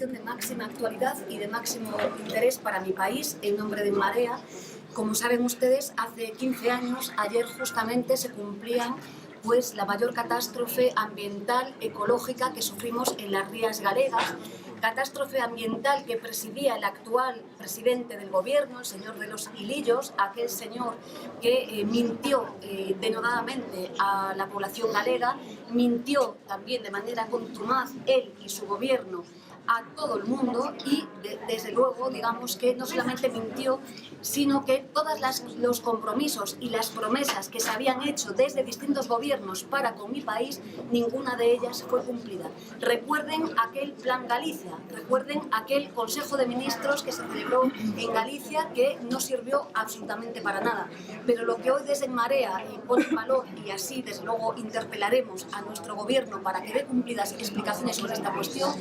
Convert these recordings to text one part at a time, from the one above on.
cuestión de máxima actualidad y de máximo interés para mi país, en nombre de En Marea. Como saben ustedes, hace 15 años, ayer justamente, se cumplían pues la mayor catástrofe ambiental ecológica que sufrimos en las Rías Galegas, catástrofe ambiental que presidía el actual presidente del gobierno, el señor de los Hilillos, aquel señor que mintió denodadamente a la población galega, mintió también de manera contumaz él y su gobierno a todo el mundo y desde luego digamos que no solamente mintió, sino que todos los compromisos y las promesas que se habían hecho desde distintos gobiernos para con mi país, ninguna de ellas fue cumplida. Recuerden aquel Plan Galicia, recuerden aquel Consejo de Ministros que se celebró en Galicia que no sirvió absolutamente para nada. Pero lo que hoy desde En Marea pone en valor, y así desde luego interpelaremos a nuestro gobierno para que dé cumplidas explicaciones sobre esta cuestión,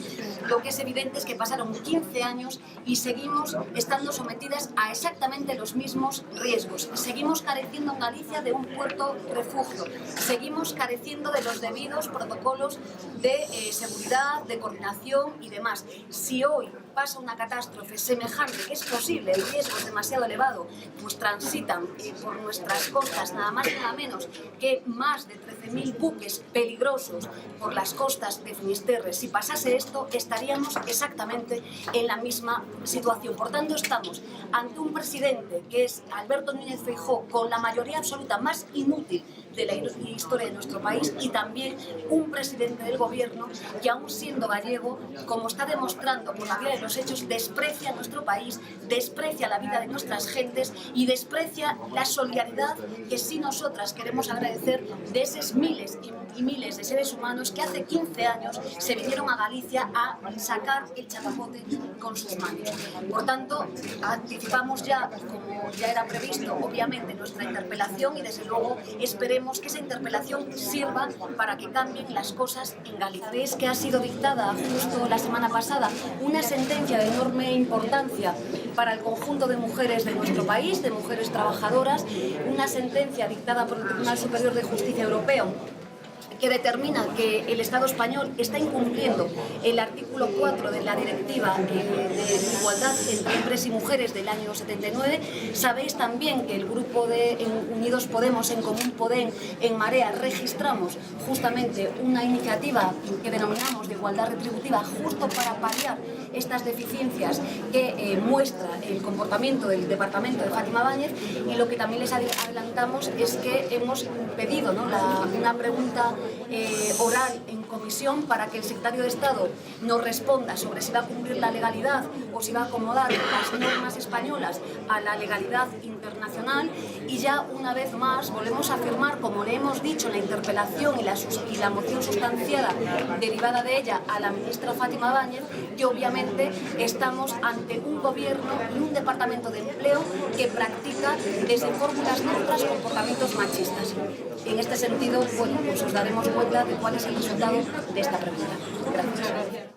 lo que es evidente es que pasaron 15 años y seguimos estando sometidas a exactamente los mismos riesgos. Seguimos careciendo en Galicia de un puerto refugio, seguimos careciendo de los debidos protocolos de seguridad, de coordinación y demás. Si hoy pasa una catástrofe semejante, que es posible, el riesgo es demasiado elevado, pues transitan por nuestras costas nada más y nada menos que más de 13.000 buques peligrosos por las costas de Finisterre. Si pasase esto, estaríamos exactamente en la misma situación. Por tanto, estamos ante un presidente que es Alberto Núñez Feijóo, con la mayoría absoluta más inútil de la historia de nuestro país, y también un presidente del gobierno que, aún siendo gallego, como está demostrando por la vía de los hechos, desprecia nuestro país, desprecia la vida de nuestras gentes y desprecia la solidaridad que sí nosotras queremos agradecer de esos miles y miles de seres humanos que hace 15 años se vinieron a Galicia a sacar el chapapote con sus manos. Por tanto, anticipamos ya, como ya era previsto, obviamente, nuestra interpelación, y desde luego esperemos que esa interpelación sirva para que cambien las cosas en Galicia. Sabéis que ha sido dictada justo la semana pasada una sentencia de enorme importancia para el conjunto de mujeres de nuestro país, de mujeres trabajadoras, una sentencia dictada por el Tribunal Superior de Justicia Europeo, que determina que el Estado español está incumpliendo el artículo 4 de la Directiva de Igualdad entre Hombres y Mujeres del año 79. Sabéis también que el grupo de Unidos Podemos, En Común Podem, En Marea, registramos justamente una iniciativa que denominamos de igualdad retributiva, justo para paliar estas deficiencias que muestra el comportamiento del departamento de Fátima Báñez. Y lo que también les adelantamos es que hemos pedido, ¿no?, una pregunta oral en comisión para que el secretario de Estado nos responda sobre si va a cumplir la legalidad o si va a acomodar las normas españolas a la legalidad internacional. Y ya una vez más volvemos a afirmar, como le hemos dicho en la interpelación y la moción sustanciada derivada de ella a la ministra Fátima Báñez, que obviamente estamos ante un gobierno y un departamento de empleo que practica desde fórmulas neutras comportamientos machistas. En este sentido, bueno, pues os daremos cuenta de cuál es el resultado de esta pregunta. Gracias.